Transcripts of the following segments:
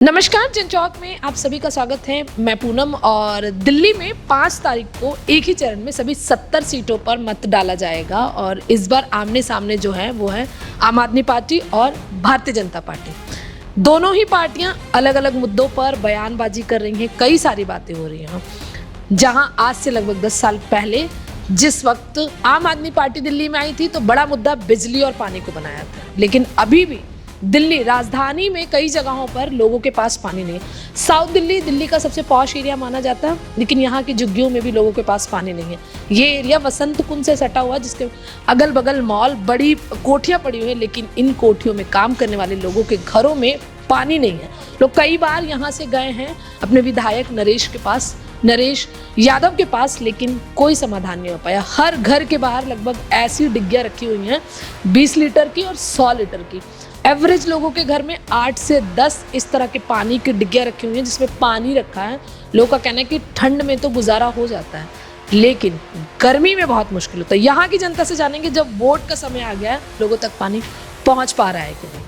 नमस्कार, जनचौक में आप सभी का स्वागत है। मैं पूनम और दिल्ली में 5 तारीख को एक ही चरण में सभी 70 सीटों पर मत डाला जाएगा और इस बार आमने सामने जो है वो है आम आदमी पार्टी और भारतीय जनता पार्टी। दोनों ही पार्टियां अलग अलग मुद्दों पर बयानबाजी कर रही हैं, कई सारी बातें हो रही हैं। जहां आज से लगभग 10 साल पहले जिस वक्त आम आदमी पार्टी दिल्ली में आई थी तो बड़ा मुद्दा बिजली और पानी को बनाया था, लेकिन अभी भी दिल्ली राजधानी में कई जगहों पर लोगों के पास पानी नहीं है। साउथ दिल्ली दिल्ली का सबसे पॉश एरिया माना जाता है, लेकिन यहाँ की झुग्गियों में भी लोगों के पास पानी नहीं है। ये एरिया वसंत कुंज से सटा हुआ, जिसके अगल बगल मॉल, बड़ी कोठियाँ पड़ी हुई हैं, लेकिन इन कोठियों में काम करने वाले लोगों के घरों में पानी नहीं है। लोग कई बार यहाँ से गए हैं अपने विधायक नरेश यादव के पास, लेकिन कोई समाधान नहीं हो पाया। हर घर के बाहर लगभग ऐसी डिग्गियाँ रखी हुई हैं 20 लीटर की और 100 लीटर की। एवरेज लोगों के घर में 8 से 10 इस तरह के पानी की डिग्गियाँ रखी हुई हैं जिसमें पानी रखा है। लोगों का कहना है कि ठंड में तो गुजारा हो जाता है, लेकिन गर्मी में बहुत मुश्किल होता है। यहाँ की जनता से जानेंगे, जब वोट का समय आ गया है लोगों तक पानी पहुँच पा रहा है कि नहीं।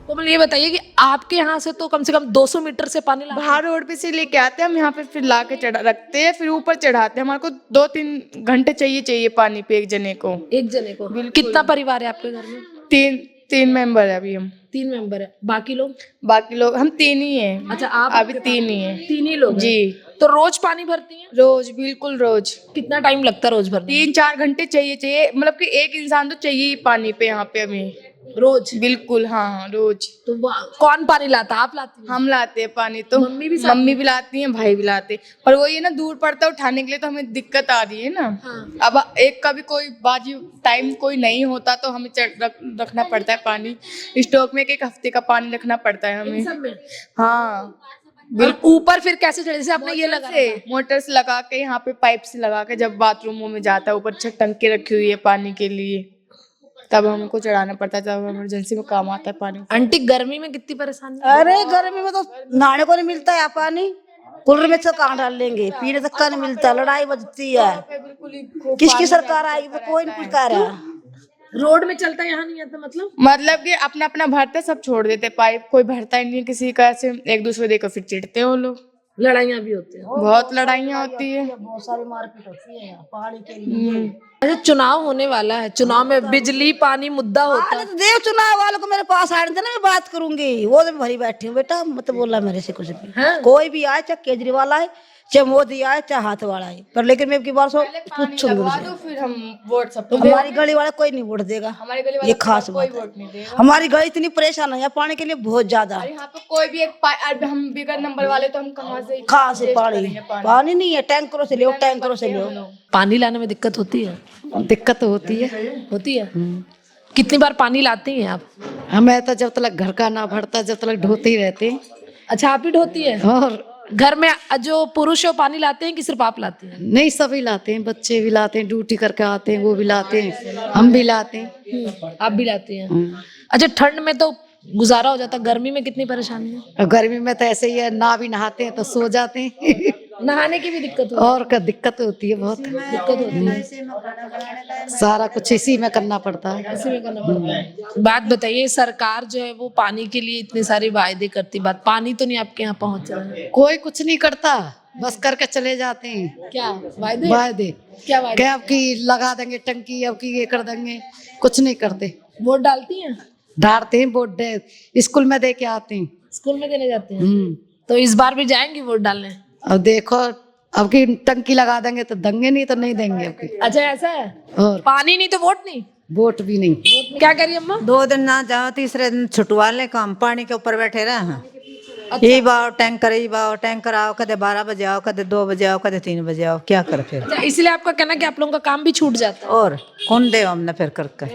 तो मुझे ये बताइए कि आपके यहाँ से तो कम 200 मीटर से पानी बाहर रोड पे से लेके आते हैं हम, यहाँ पे फिर ला के चढ़ा रखते हैं, फिर ऊपर चढ़ाते हैं। हमारे को 2-3 घंटे चाहिए पानी पे एक जने को। कितना परिवार है आपके घर में? तीन मेंबर है अभी हम। 3 मेंबर है। बाकी लोग हम 3 ही हैं। अच्छा, आप अभी 3 ही हैं। 3 ही लोग जी। तो रोज पानी भरती हैं? रोज, बिल्कुल रोज। कितना टाइम लगता है रोज भरने? 3-4 घंटे चाहिए, मतलब कि एक इंसान तो चाहिए ही पानी पे यहाँ पे हमें रोज। बिल्कुल, हाँ रोज। तो कौन पानी लाता? आप लाती हैं? हम लाते हैं पानी तो। मम्मी भी लाती हैं, भाई भी लाते, पर वो ये ना दूर पड़ता है उठाने के लिए, तो हमें दिक्कत आ रही है ना। हाँ। अब एक का भी कोई बाजी टाइम कोई नहीं होता तो हमें रखना पड़ता है पानी स्टॉक में। एक हफ्ते का पानी रखना पड़ता है हमें। सब में? हाँ बिल्कुल। ऊपर फिर कैसे चढ़े? जैसे आपने ये लगाया मोटर से लगा के, यहाँ पे पाइप से लगा के, जब बाथरूमों में जाता है ऊपर टंकी रखी हुई है पानी के लिए, तब हमको चढ़ाना पड़ता है, जब इमरजेंसी में काम आता है पानी। आंटी, गर्मी में कितनी परेशानी? अरे गर्मी में तो नहाने को नहीं मिलता है पानी। कूलर में तो कहाँ डाल लेंगे, पीने तक का नहीं मिलता। लड़ाई बजती है, किसकी सरकार आएगी तो कोई नहीं कुछ कह रहा। रोड में चलता यहाँ नहीं आता? मतलब कि अपना अपना भरते सब छोड़ देते पाइप, कोई भरता ही नहीं किसी का। ऐसे एक दूसरे देखो फिर चिढ़ते हैं वो लोग। लड़ाइयाँ भी होती है? बहुत लड़ाइयाँ होती है, बहुत सारी मारपीट होती है यहाँ पानी के लिए। अच्छा, चुनाव होने वाला है, चुनाव में बिजली पानी मुद्दा होता है। तो देव चुनाव वालों को मेरे पास आने देना, मैं बात करूंगी। वो तो भरी बैठी हूँ बेटा, मत बोला मेरे से कुछ भी। हाँ? कोई कोई भी आए, चाहे केजरीवाल आए, चाहे मोदी आए, चाहे हाथ वाला आए, पर लेकिन मैं की बार सो लगवा दो, फिर हम वोट सब। हमारी गली वाला कोई नहीं वोट देगा। हमारी गली ये खास कोई बात है। वोट नहीं देगा। हमारी गली इतनी परेशान है पानी के लिए, बहुत ज्यादा। यहाँ पे कोई भी अब हम बिगर नंबर वाले तो हम कहाँ से पानी नहीं है। टैंकरों से लो, टैंकरों से लो। पानी लाने में दिक्कत होती है? दिक्कत होती है। कितनी बार पानी लाती हैं आप? हमें तो जब तक घर का ना भरता जब तक ढोते ही रहते हैं। अच्छा, आप ही ढोती है? और घर में जो पुरुष है पानी लाते हैं कि सिर्फ आप लाती हैं? नहीं, सभी लाते हैं, बच्चे भी लाते हैं, ड्यूटी करके आते हैं वो भी लाते हैं, हम भी लाते हैं। आप भी लाती हैं? अच्छा, ठंड में तो गुजारा हो जाता, गर्मी में कितनी परेशानी है? और गर्मी में तो ऐसे ही है, ना भी नहाते हैं तो सो जाते हैं। नहाने की भी दिक्कत होती और क्या दिक्कत होती है, बहुत दिक्कत होती है। सारा कुछ इसी में करना पड़ता है। ऐसे में करना पड़ता है। बात बताइए, सरकार जो है वो पानी के लिए इतने सारे वायदे करती, बात पानी तो नहीं आपके यहाँ पहुँच रहा है? कोई कुछ नहीं करता, बस करके चले जाते हैं। क्या वायदे? क्या वायदे? क्या अब की लगा देंगे टंकी, अब की ये कर देंगे, कुछ नहीं करते। वोट डालती हैं? डालते हैं वोट, स्कूल में दे के आते हैं। स्कूल में देने जाते हैं? तो इस बार भी जाएंगी वोट डालने? अब देखो, अब की टंकी लगा देंगे तो देंगे, नहीं तो नहीं देंगे अब की। अच्छा, ऐसा है? और पानी नहीं तो वोट नहीं? वोट भी नहीं। क्या करिए अम्मा? 2 दिन ना जाओ, तीसरे दिन छुटवा ले काम। पानी के ऊपर बैठे रहे हैं। ये बाओ टैंकर आओ, कदे 12 बजे आओ, कदे 2 बजे आओ, कदे 3 बजे आओ, क्या कर फिर। अच्छा, इसलिए आपका कहना कि आप लोगों का काम भी छूट जाता है? और कौन दे हमने फिर करके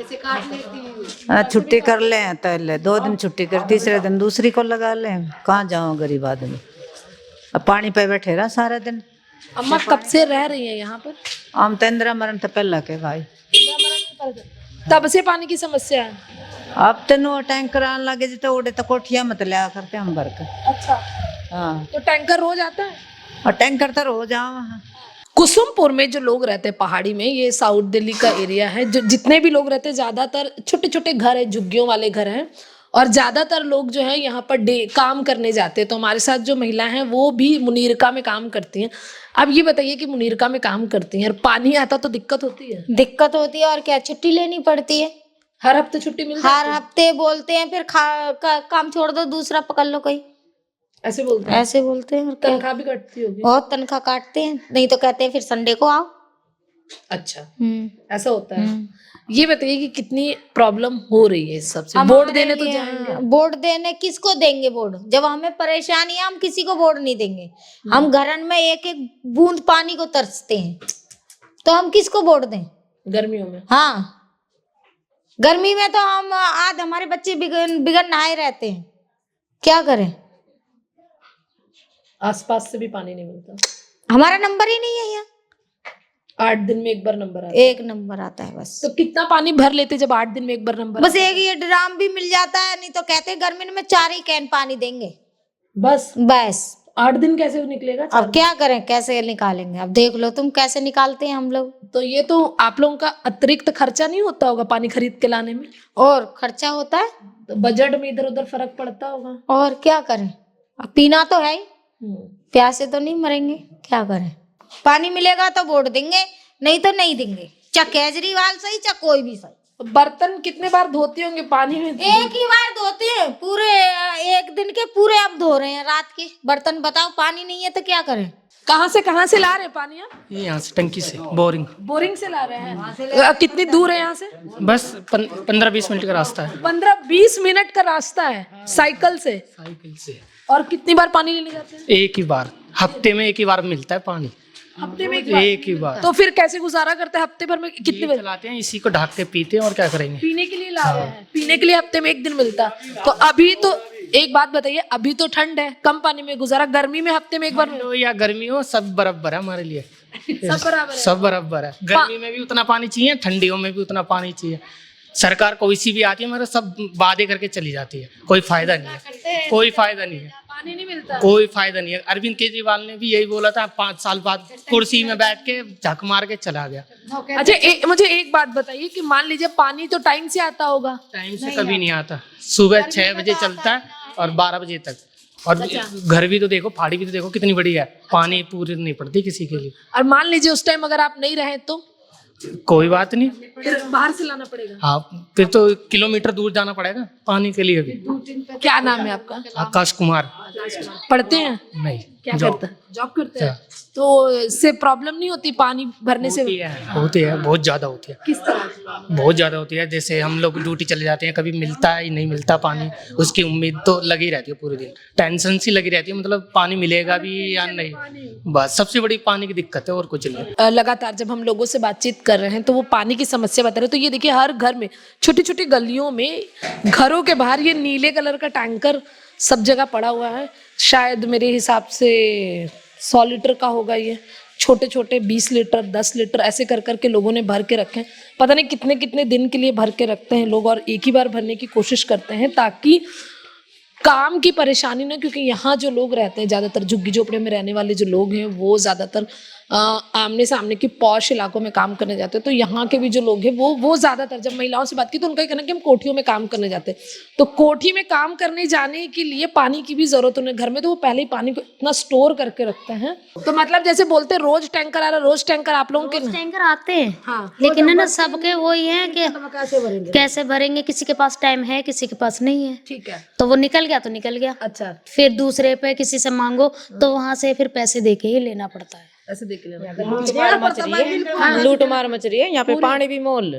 छुट्टी कर ले तो ले 2 दिन छुट्टी कर, तीसरे दिन दूसरी को लगा ले। कहाँ जाओ गरीब आदमी, अब पानी पे बैठे रहा सारा दिन। अम्मा कब से रह रही है यहाँ पर? हम तो इंदिरा मरण तो पहला के भाई, तब से पानी की समस्या है? अब तो नो टैंकर आने लगे जी, तो उड़े तो कोठिया मत लिया करते हम भर के। अच्छा, हाँ, तो टैंकर रोज आता है? और टैंकर तो रोज आओ वहाँ। कुसुमपुर में जो लोग रहते हैं पहाड़ी में, ये साउथ दिल्ली का एरिया है, जो जितने भी लोग रहते हैं ज्यादातर छोटे छोटे घर है, झुग्गियों वाले घर हैं और ज्यादातर लोग जो है यहाँ पर काम करने जाते हैं। तो हमारे साथ जो महिला हैं वो भी मुनीरका में काम करती हैं। अब ये बताइए कि मुनीरका में काम करती हैं और पानी आता तो दिक्कत होती है? दिक्कत होती है और क्या, छुट्टी लेनी पड़ती है। हर हफ्ते छुट्टी मिलती हर है? हफ्ते बोलते हैं फिर काम छोड़ दो, दूसरा पकड़ लो कोई, ऐसे बोलते हैं? ऐसे बोलते हैं। और क्या, तनख्वाह भी कटती होगी? बहुत तनख्वाह काटते हैं, नहीं तो कहते हैं फिर संडे को आओ। अच्छा, ऐसा होता है। ये बताइए कि कितनी प्रॉब्लम हो रही है इस सबसे? हमारे वोट देने तो लिए- जाएंगे? वोट देने किसको देंगे वोट? जब हमें परेशानी है हम किसी को वोट नहीं देंगे। हम घरन में एक एक बूंद पानी को तरसते हैं, तो हम किसको वोट दें? गर्मियों में? हाँ, गर्मी में तो हम आज हमारे बच्चे बिगड़ नहाए रहते हैं, क्या करें? आसपास से भी पानी नहीं मिलता? हमारा नंबर ही नहीं है यहाँ। 8 दिन में एक बार नंबर आता है? एक नंबर आता है बस। तो कितना पानी भर लेते जब 8 दिन में एक बार नंबर बस आता है? एक ये ड्राम भी मिल जाता है, नहीं तो कहते हैं गर्मी में 4 ही कैन पानी देंगे बस? बस। 8 दिन कैसे निकलेगा? अब क्या करें, कैसे निकालेंगे? अब देख लो तुम कैसे निकालते हैं हम लोग। तो ये तो आप लोगों का अतिरिक्त खर्चा नहीं होता होगा पानी खरीद के लाने में? और खर्चा होता है, तो बजट में इधर उधर फर्क पड़ता होगा। और क्या करें? अब पीना तो है ही, हम्म। प्यासे तो नहीं मरेंगे, क्या करें? पानी मिलेगा तो वोट देंगे, नहीं तो नहीं देंगे, चाहे केजरीवाल सही चाहे कोई भी सही। तो बर्तन कितने बार धोते होंगे पानी में? एक ही बार धोते हैं पूरे एक दिन के, पूरे अब धो रहे हैं रात के बर्तन। बताओ पानी नहीं है तो क्या करें? कहाँ से ला रहे हैं पानी आप? ये यहाँ से टंकी से, बोरिंग। बोरिंग से ला रहे हैं? कितनी दूर है यहाँ से? बस 15-20 मिनट का रास्ता है 15-20 मिनट का रास्ता है साइकिल से? साइकिल से। और कितनी बार पानी लेने जाते हैं? एक ही बार, हफ्ते में एक ही बार मिलता है पानी। हफ्ते में एक ही बार। तो फिर कैसे गुजारा करते हैं? हफ्ते भर में कितनी बार चलाते हैं, इसी को ढक के पीते हैं और क्या करेंगे। पीने के लिए ला रहे हैं? पीने के लिए हफ्ते में एक दिन मिलता। तो अभी तो एक बात बताइए, अभी तो ठंड है, कम पानी में गुजारा, गर्मी में हफ्ते में एक बार तो या गर्मी हो, सब बराबर है हमारे लिए। सब बराबर है? सब बराबर है। गर्मी में भी उतना पानी चाहिए, ठंडियों में भी उतना पानी चाहिए। सरकार कोई सी भी आती है मगर सब वादे करके चली जाती है, कोई फायदा नहीं है, कोई फायदा नहीं है, पानी नहीं मिलता। कोई फायदा नहीं है। अरविंद केजरीवाल ने भी यही बोला था, 5 साल बाद कुर्सी में बैठ के झक मार के चला गया। अच्छा, मुझे एक बात बताइए कि मान लीजिए पानी तो टाइम से आता होगा? टाइम से कभी नहीं आता। सुबह 6 बजे चलता है और 12 बजे तक। और घर भी तो देखो, फाड़ी भी तो देखो कितनी बड़ी है, पानी पूरी नहीं पड़ती किसी के लिए। और मान लीजिए उस टाइम अगर आप नहीं रहे तो कोई बात नहीं, फिर बाहर से लाना पड़ेगा? हाँ, फिर तो किलोमीटर दूर जाना पड़ेगा पानी के लिए भी। क्या नाम है आपका? आकाश कुमार। पढ़ते हैं? नहीं, क्या जॉब करते हैं? जॉब करते हैं। तो इससे प्रॉब्लम नहीं होती पानी भरने से? होती है, बहुत ज्यादा होती है, किस तरह? बहुत ज्यादा होती है। जैसे हम लोग ड्यूटी चले जाते हैं, कभी मिलता है नहीं मिलता पानी, उसकी उम्मीद तो लगी रहती है पूरे दिन, टेंशन सी लगी रहती है, मतलब पानी मिलेगा भी या नहीं। बस सबसे बड़ी पानी की दिक्कत है और कुछ नहीं। लगातार जब हम लोगों से बातचीत कर रहे हैं तो वो पानी की समस्या बता रहे हैं। तो ये देखिए, हर घर में, छोटी छोटी गलियों में, घरों के बाहर ये नीले कलर का टैंकर सब जगह पड़ा हुआ है। शायद मेरे हिसाब से 100 लीटर का होगा ये। छोटे छोटे 20 लीटर 10 लीटर ऐसे कर करके लोगों ने भर के रखे हैं। पता नहीं कितने कितने दिन के लिए भर के रखते हैं लोग, और एक ही बार भरने की कोशिश करते हैं ताकि काम की परेशानी ना, क्योंकि यहाँ जो लोग रहते हैं ज़्यादातर झुग्गी झोपड़े में रहने वाले जो लोग हैं वो ज़्यादातर आमने सामने की पॉश इलाकों में काम करने जाते हैं। तो यहाँ के भी जो लोग हैं वो ज़्यादातर, जब महिलाओं से बात की तो उनका कहना है कि हम कोठियों में काम करने जाते हैं। तो कोठी में काम करने जाने के लिए पानी की भी ज़रूरत उन्हें घर में, तो वो पहले ही पानी को इतना स्टोर करके रखते हैं। तो मतलब जैसे बोलते हैं रोज टैंकर आ रहा, रोज टैंकर आप लोगों के टैंकर आते हैं। हाँ, लेकिन है ना, सबके वही है कि कैसे भरेंगे? कैसे भरेंगे, किसी के पास टाइम है किसी के पास नहीं है। ठीक है, तो वो निकल गया तो निकल गया, अच्छा, फिर दूसरे पे किसी से मांगो तो वहां से फिर पैसे दे के ही लेना पड़ता है। ऐसे देख लेना। लूट मार मच रही है यहाँ पे, पानी भी मोल।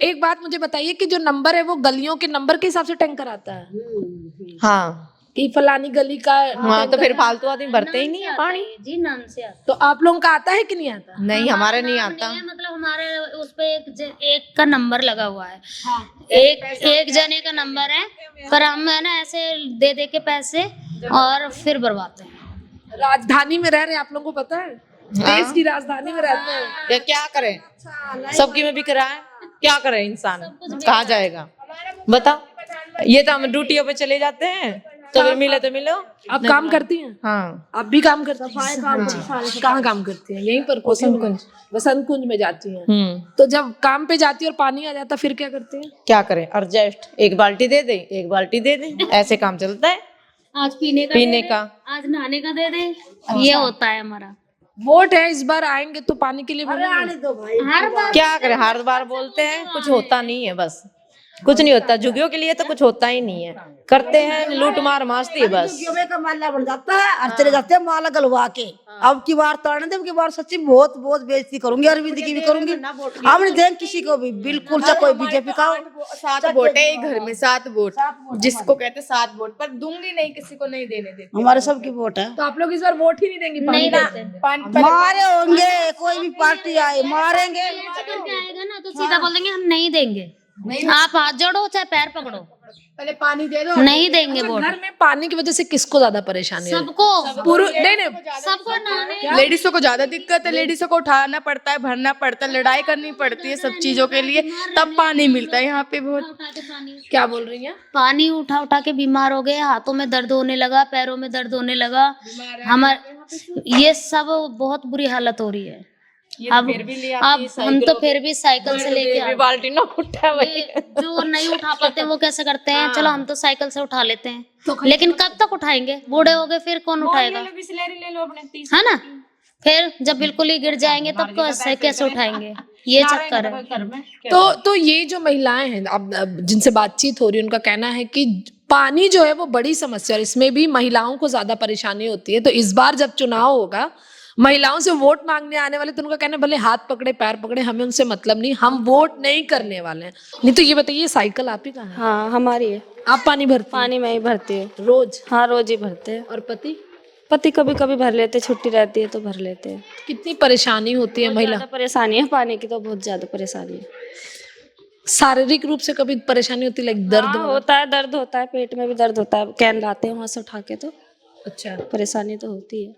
एक बात मुझे बताइए कि जो नंबर है वो गलियों के नंबर के हिसाब से टैंकर आता है हाँ कि फलानी गली का? हाँ, तो फिर फालतू आदमी भरते ही नहीं है पानी। जी नाम से आता तो आप लोगों का आता है कि नहीं आता? नहीं, हमारे नहीं आता। है। मतलब हमारे उस पे एक का नंबर लगा हुआ है। एक जने का नंबर है, पर हम है ना ऐसे दे दे के पैसे और फिर भरवाते हैं। राजधानी में रह रहे हैं आप लोगों को पता है? देश की राजधानी में रहते हैं। ये क्या करें, सबकी में बिक रहा है, क्या करे इंसान, कहाँ जाएगा बताओ। ये तो हम ड्यूटियों पे चले जाते हैं, तो फिर मिले तो मिलो। आप काम करती हैं? हाँ। आप भी काम करती हैं? कहाँ काम करती हैं? यहीं पर वसंत कुंज में जाती हैं। तो जब काम पे जाती है और पानी आ जाता फिर क्या करते हैं? क्या करें, एडजस्ट, एक बाल्टी दे दे, एक बाल्टी दे दे, ऐसे काम चलता है। आज पीने का पीने दे दे, का। आज नहाने का दे दे, ये होता है हमारा। वोट है, इस बार आएंगे तो पानी के लिए बोलेंगे? हर बार क्या करें, हर बार बोलते हैं, कुछ होता नहीं है, बस कुछ नहीं होता। झुग्गियों के लिए तो कुछ होता ही नहीं है, करते हैं लूट मार मस्ती बस। जुमे का माला बन जाता है और चले जाते हैं माला गलवा के। अब की बार तड़ने दे, अब की बार सच्ची बहुत बहुत बेइज्जती करूंगी, अरविंद की भी करूंगी। अब नहीं देंगे किसी को भी, बिल्कुल चाहे कोई बीजेपी का हो। 7 वोट है एक घर में, 7 वोट, जिसको कहते 7 वोट, पर दूंगी नहीं, किसी को नहीं देने देती। हमारे सबकी वोट है। तो आप लोग इस बार वोट ही नहीं देंगे? नहीं देते। मारे होंगे, कोई भी पार्टी आए मारेंगे। करके आएगा ना तो सीधा बोल देंगे हम नहीं देंगे। आप हाथ जोड़ो चाहे पैर पकड़ो, पहले पानी दे दो। नहीं देंगे वोट। घर में पानी की वजह से किसको ज्यादा परेशानी है? सबको, नहीं सबको नहाने। लेडीजों को ज्यादा दिक्कत है, लेडीजों को उठाना पड़ता है, भरना पड़ता है, लड़ाई करनी पड़ती है सब चीजों के लिए, तब पानी मिलता है यहाँ पे बहुत। क्या बोल रही हैं? पानी उठा उठा के बीमार हो गए, हाथों में दर्द होने लगा, पैरों में दर्द होने लगा। हमारे ये सब बहुत बुरी हालत हो रही है। अब हम तो फिर भी साइकिल से लेके बाल्टी ना उठा वही। जो नहीं उठा पाते वो कैसे करते हैं? चलो हम तो साइकिल से उठा लेते हैं, लेकिन कब तक उठाएंगे? बूढ़े हो गए फिर कौन उठाएगा, है ना? फिर जब बिल्कुल ही गिर जाएंगे तब कैसे उठाएंगे? ये चक्कर है। तो ये जो महिलाएं हैं, अब जिनसे बातचीत हो रही है, उनका कहना है कि पानी जो है वो बड़ी समस्या है, इसमें भी महिलाओं को ज्यादा परेशानी होती है। तो इस बार जब चुनाव होगा, महिलाओं से वोट मांगने आने वाले, तो उनका कहना है भले हाथ पकड़े पैर पकड़े, हमें उनसे मतलब नहीं, हम वोट नहीं करने वाले हैं। नहीं तो ये बताइए, साइकिल आप ही का है? हाँ हमारी है। आप पानी भरते पानी मैं ही भरती हूँ रोज? हाँ रोज ही भरते हैं। और पति? पति कभी कभी भर लेते, छुट्टी रहती है तो भर लेते हैं। कितनी परेशानी होती है महिला? ज्यादा परेशानी है पानी की, तो बहुत ज्यादा परेशानी है। शारीरिक रूप से कभी परेशानी होती है, लाइक दर्द? हाँ, होता है, दर्द होता है, पेट में भी दर्द होता है, कैन लाते हैं वहां से उठा के, तो अच्छा परेशानी तो होती है।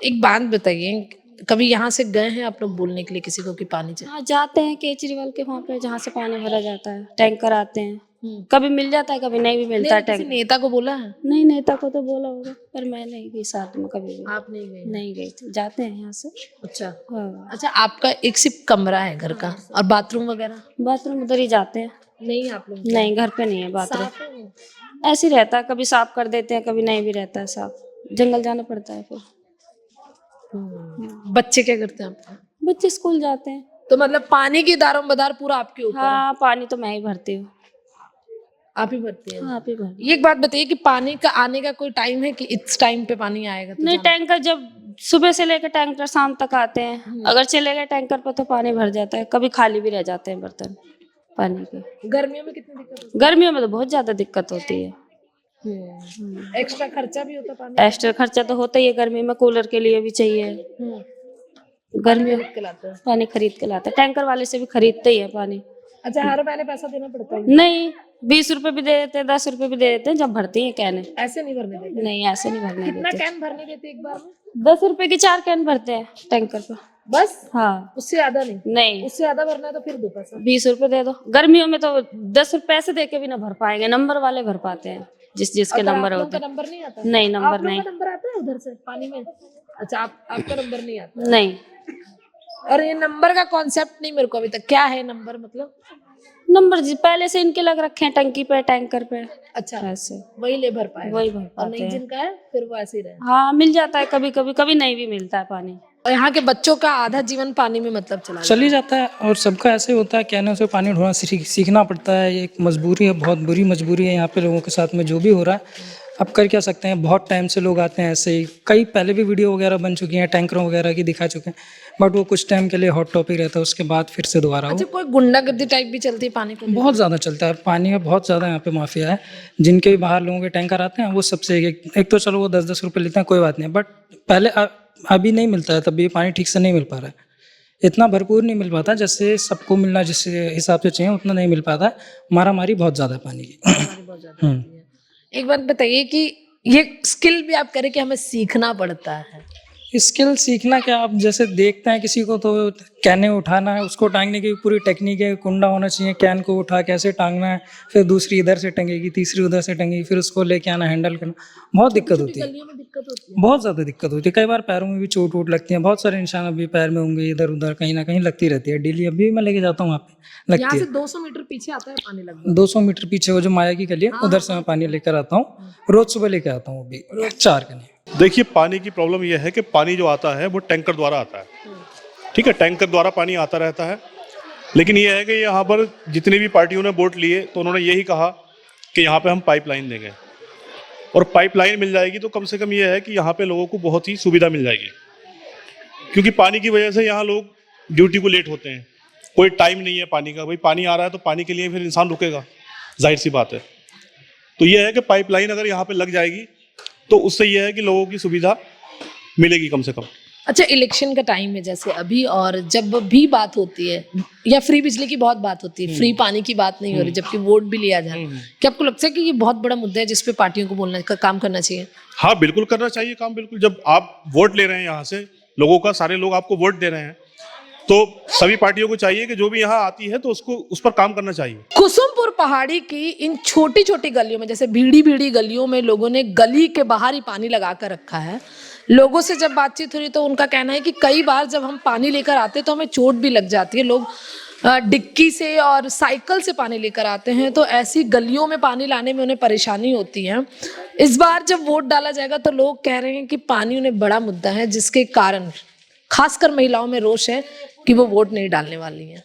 एक बात बताइए, कभी यहाँ से गए हैं आप लोग बोलने के लिए किसी को कि पानी चाहिए? हाँ जाते हैं केजरीवाल के वहाँ पे, जहाँ से पानी भरा जाता है, टैंकर आते हैं, कभी मिल जाता है, कभी नहीं भी मिलता है। किसी टैंकर नेता को बोला है? नहीं, नेता को तो बोला होगा, पर मैं नहीं गई साथ में कभी भी। आप नहीं गए? नहीं गई थी, जाते हैं यहाँ से। अच्छा हाँ। अच्छा, आपका एक सिर्फ कमरा है घर का, और बाथरूम वगैरह? बाथरूम उधर ही जाते हैं। नहीं आप लोग? नहीं, घर पे नहीं है बाथरूम। ऐसे ही रहता है, कभी साफ कर देते हैं, कभी नहीं भी रहता है साफ, जंगल जाना पड़ता है फिर। बच्चे क्या करते हैं आपके? बच्चे स्कूल जाते हैं। तो मतलब पानी की दारोमदार पूरा आपके ऊपर है? हाँ पानी तो मैं ही भरती हूँ। आप ही भरती हैं? हाँ आप ही भरती। ये एक बात बताइए कि पानी का आने का कोई टाइम है कि इस टाइम पे पानी आएगा? तो नहीं, टैंकर जब सुबह से लेकर टैंकर शाम तक आते हैं, अगर चले गए टैंकर पर तो पानी भर जाता है, कभी खाली भी रह जाते हैं बर्तन पानी के। गर्मियों में कितनी दिक्कत होती गर्मियों में तो बहुत ज्यादा दिक्कत होती है। है? एक्स्ट्रा खर्चा भी होता है पानी? एक्स्ट्रा खर्चा तो होता ही है, गर्मी में कूलर के लिए भी चाहिए। गर्मी में पानी खरीद के लाते हैं, टैंकर वाले से भी खरीदते ही है पानी। अच्छा, हर महीने पैसा देना पड़ता है? नहीं, 20 रुपए भी दे देते हैं, 10 रुपए भी दे देते हैं जब भरती है कैन। ऐसे नहीं भरने देते? नहीं, ऐसे नहीं भरने कितना देते। कैन भरने देते एक बार में? 10 रुपए की 4 कैन भरते हैं टैंकर पर बस? हाँ, उससे ज्यादा नहीं? नहीं, उससे ज्यादा भरना है तो फिर दो पैसा। 20 रुपए दे दो। गर्मियों में तो 10 रुपए पैसे दे के भी ना भर पाएंगे, नंबर वाले भर पाते हैं, जिसके नंबर होते हैं। नंबर नहीं आता? नहीं, नंबर आप लोग नहीं। का नंबर आता है उधर से पानी में? अच्छा, आपका नंबर नहीं आता? नहीं। और ये नंबर का कॉन्सेप्ट नहीं मेरे को अभी तक, क्या है नंबर मतलब? नंबर जी पहले से इनके लग रखे हैं टंकी पे, टैंकर पे। अच्छा, ऐसे वही ले भर पाए? वही भर और पाते नहीं हैं। जिनका है फिर वो ऐसे ही रहे? हाँ, मिल जाता है कभी कभी, कभी नहीं भी मिलता है पानी। और यहाँ के बच्चों का आधा जीवन पानी में मतलब चल ही जाता है, और सबका ऐसे होता है, कहने से पानी ढोना सीखना पड़ता है। ये एक मजबूरी है, बहुत बुरी मजबूरी है यहाँ पे लोगों के साथ में जो भी हो रहा है। अब कर क्या सकते हैं, बहुत टाइम से लोग आते हैं ऐसे ही, कई पहले भी वीडियो वगैरह बन चुकी हैं, टैंकरों वगैरह की दिखा चुके हैं, बट वो कुछ टाइम के लिए हॉट टॉपिक रहता है, उसके बाद फिर से दोबारा अच्छा, कोई गुंडागर्दी टाइप भी चलती है पानी को? बहुत ज़्यादा चलता है पानी में, बहुत ज़्यादा यहाँ पे माफिया है। जिनके भी बाहर लोगों के टैंकर आते हैं वो सबसे एक तो चलो वो 10-10 रुपये लेते हैं, कोई बात नहीं, बट पहले अभी नहीं मिलता है, तब भी पानी ठीक से नहीं मिल पा रहा है, इतना भरपूर नहीं मिल पाता जैसे सबको मिलना जिस हिसाब से चाहिए उतना नहीं मिल पाता है। मारामारी बहुत ज़्यादा है पानी की। एक बात बताइए कि ये स्किल भी आप करें कि हमें सीखना पड़ता है, स्किल सीखना क्या, आप जैसे देखते हैं किसी को तो कैने उठाना है, उसको टांगने की पूरी टेक्निक है, कुंडा होना चाहिए, कैन को उठा कैसे टांगना है, फिर दूसरी इधर से टंगेगी, तीसरी उधर से टंगेगी, फिर उसको लेके आना, हैंडल करना, बहुत दिक्कत होती है, बहुत ज़्यादा दिक्कत होती है। कई बार पैरों में भी चोट वोट लगती है, बहुत सारे इंसान अभी पैर में होंगे, इधर उधर कहीं ना कहीं लगती रहती है, डेली अभी मैं लेके जाता हूँ वहाँ पे लगती यहाँ है। से 200 मीटर पीछे आता है पानी लगभग। 200 मीटर पीछे वो जो माया की गली है, उधर से मैं पानी लेकर आता हूँ, रोज सुबह लेकर आता हूँ, अभी 4 कने। देखिए, पानी की प्रॉब्लम यह है कि पानी जो आता है वो टैंकर द्वारा आता है, ठीक है, टैंकर द्वारा पानी आता रहता है। लेकिन यह है कि यहाँ पर जितनी भी पार्टियों ने वोट लिए तो उन्होंने यही कहा कि यहाँ पे हम पाइपलाइन देंगे, और पाइपलाइन मिल जाएगी तो कम से कम यह है कि यहाँ पे लोगों को बहुत ही सुविधा मिल जाएगी, क्योंकि पानी की वजह से यहाँ लोग ड्यूटी को लेट होते हैं, कोई टाइम नहीं है पानी का, भाई पानी आ रहा है तो पानी के लिए फिर इंसान रुकेगा, जाहिर सी बात है। तो यह है कि पाइपलाइन अगर यहाँ पे लग जाएगी तो उससे यह है कि लोगों की सुविधा मिलेगी कम से कम। अच्छा, इलेक्शन का टाइम है जैसे अभी, और जब भी बात होती है या फ्री बिजली की बहुत बात होती है, फ्री पानी की बात नहीं हो रही, जबकि वोट भी लिया जाए, क्या आपको लगता है कि ये बहुत बड़ा मुद्दा है जिस पे पार्टियों को बोलना काम करना चाहिए? हाँ, बिल्कुल करना चाहिए काम, बिल्कुल। जब आप वोट ले रहे हैं यहाँ से लोगों का, सारे लोग आपको वोट दे रहे हैं, तो सभी पार्टियों को चाहिए कि जो भी यहाँ आती है तो उसको उस पर काम करना चाहिए। कुसुमपुर पहाड़ी की इन छोटी छोटी गलियों में, जैसे भीड़ी भीड़ी गलियों में लोगों ने गली के बाहर ही पानी लगा कर रखा है। लोगों से जब बातचीत हुई तो उनका कहना है कि कई बार जब हम पानी लेकर आते तो हमें चोट भी लग जाती है। लोग डिक्की से और साइकिल से पानी लेकर आते हैं, तो ऐसी गलियों में पानी लाने में उन्हें परेशानी होती है। इस बार जब वोट डाला जाएगा तो लोग कह रहे हैं कि पानी उन्हें बड़ा मुद्दा है, जिसके कारण खासकर महिलाओं में रोष है कि वो वोट नहीं डालने वाली हैं।